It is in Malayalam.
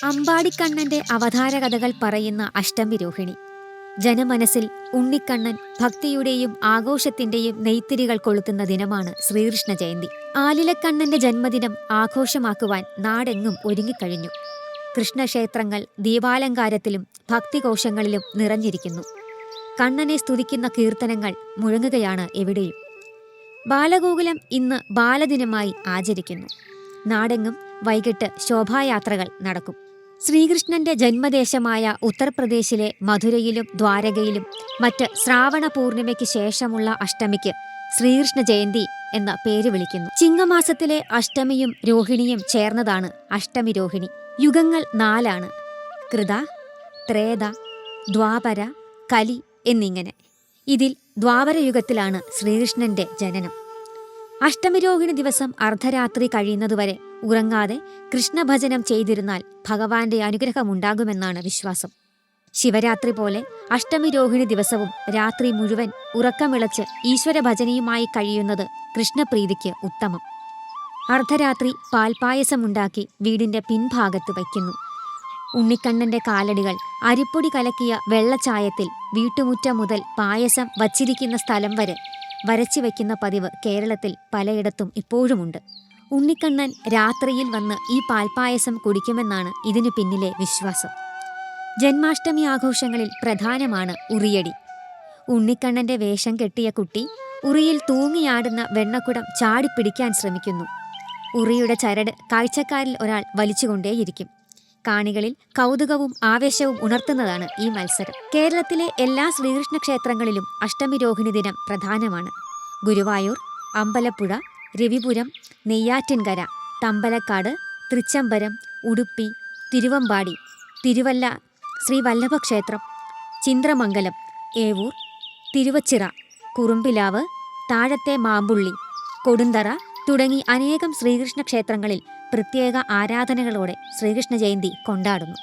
അമ്പാടിക്കണ്ണന്റെ അവതാര കഥകൾ പറയുന്ന അഷ്ടമി രോഹിണി. ജനമനസ്സിൽ ഉണ്ണിക്കണ്ണൻ ഭക്തിയുടെയും ആഘോഷത്തിന്റെയും നെയ്ത്തിരികൾ കൊളുത്തുന്ന ദിനമാണ് ശ്രീകൃഷ്ണ ജയന്തി. ആലിലക്കണ്ണന്റെ ജന്മദിനം ആഘോഷമാക്കുവാൻ നാടെങ്ങും ഒരുങ്ങിക്കഴിഞ്ഞു. കൃഷ്ണക്ഷേത്രങ്ങൾ ദീപാലങ്കാരത്തിലും ഭക്തികോശങ്ങളിലും നിറഞ്ഞിരിക്കുന്നു. കണ്ണനെ സ്തുതിക്കുന്ന കീർത്തനങ്ങൾ മുഴങ്ങുകയാണ് എവിടെയും. ബാലഗോകുലം ഇന്ന് ബാലദിനമായി ആചരിക്കുന്നു. നാടെങ്ങും വൈകിട്ട് ശോഭായാത്രകൾ നടക്കും. ശ്രീകൃഷ്ണന്റെ ജന്മദേശമായ ഉത്തർപ്രദേശിലെ മധുരയിലും ദ്വാരകയിലും മറ്റ് ശ്രാവണ പൂർണിമയ്ക്ക് ശേഷമുള്ള അഷ്ടമിക്ക് ശ്രീകൃഷ്ണ ജയന്തി എന്ന പേര് വിളിക്കുന്നു. ചിങ്ങമാസത്തിലെ അഷ്ടമിയും രോഹിണിയും ചേർന്നതാണ് അഷ്ടമി രോഹിണി. യുഗങ്ങൾ 4 കൃത, ത്രേത, ദ്വാപര, കലി എന്നിങ്ങനെ. ഇതിൽ ദ്വാപരയുഗത്തിലാണ് ശ്രീകൃഷ്ണന്റെ ജനനം. അഷ്ടമിരോഹിണി ദിവസം അർദ്ധരാത്രി കഴിയുന്നതുവരെ ഉറങ്ങാതെ കൃഷ്ണഭജനം ചെയ്തിരുന്നാൽ ഭഗവാന്റെ അനുഗ്രഹമുണ്ടാകുമെന്നാണ് വിശ്വാസം. ശിവരാത്രി പോലെ അഷ്ടമിരോഹിണി ദിവസവും രാത്രി മുഴുവൻ ഉറക്കമിളച്ച് ഈശ്വരഭജനയുമായി കഴിയുന്നത് കൃഷ്ണപ്രീതിക്ക് ഉത്തമം. അർദ്ധരാത്രി പാൽപായസമുണ്ടാക്കി വീടിന്റെ പിൻഭാഗത്ത് വയ്ക്കുന്നു. ഉണ്ണിക്കണ്ണന്റെ കാലടികൾ അരിപ്പൊടി കലക്കിയ വെള്ളച്ചായത്തിൽ വീട്ടുമുറ്റം മുതൽ പായസം വച്ചിരിക്കുന്ന സ്ഥലം വരെ വരച്ചു വയ്ക്കുന്ന പതിവ് കേരളത്തിൽ പലയിടത്തും ഇപ്പോഴുമുണ്ട്. ഉണ്ണിക്കണ്ണൻ രാത്രിയിൽ വന്ന് ഈ പാൽപായസം കുടിക്കുമെന്നാണ് ഇതിനു പിന്നിലെ വിശ്വാസം. ജന്മാഷ്ടമി ആഘോഷങ്ങളിൽ പ്രധാനമാണ് ഉറിയടി. ഉണ്ണിക്കണ്ണന്റെ വേഷം കെട്ടിയ കുട്ടി ഉറിയിൽ തൂങ്ങിയാടുന്ന വെണ്ണക്കുടം ചാടിപ്പിടിക്കാൻ ശ്രമിക്കുന്നു. ഉറിയുടെ ചരട് കാഴ്ചക്കാരിൽ ഒരാൾ വലിച്ചുകൊണ്ടേയിരിക്കും. കാണികളിൽ കൗതുകവും ആവേശവും ഉണർത്തുന്നതാണ് ഈ മത്സരം. കേരളത്തിലെ എല്ലാ ശ്രീകൃഷ്ണ ക്ഷേത്രങ്ങളിലും അഷ്ടമി രോഹിണി ദിനം പ്രധാനമാണ്. ഗുരുവായൂർ, അമ്പലപ്പുഴ, രവിപുരം, നെയ്യാറ്റിൻകര, തമ്പലക്കാട്, തൃച്ചംബരം, ഉടുപ്പി, തിരുവമ്പാടി, തിരുവല്ല ശ്രീ വല്ലഭക്ഷേത്രം, ചിന്ത്രമംഗലം, ഏവൂർ, തിരുവച്ചിറ, കുറുമ്പിലാവ്, താഴത്തെ മാമ്പുള്ളി, കൊടുന്തറ തുടങ്ങി അനേകം ശ്രീകൃഷ്ണ ക്ഷേത്രങ്ങളിൽ പ്രത്യേക ആരാധനകളോടെ ശ്രീകൃഷ്ണ ജയന്തി കൊണ്ടാടുന്നു.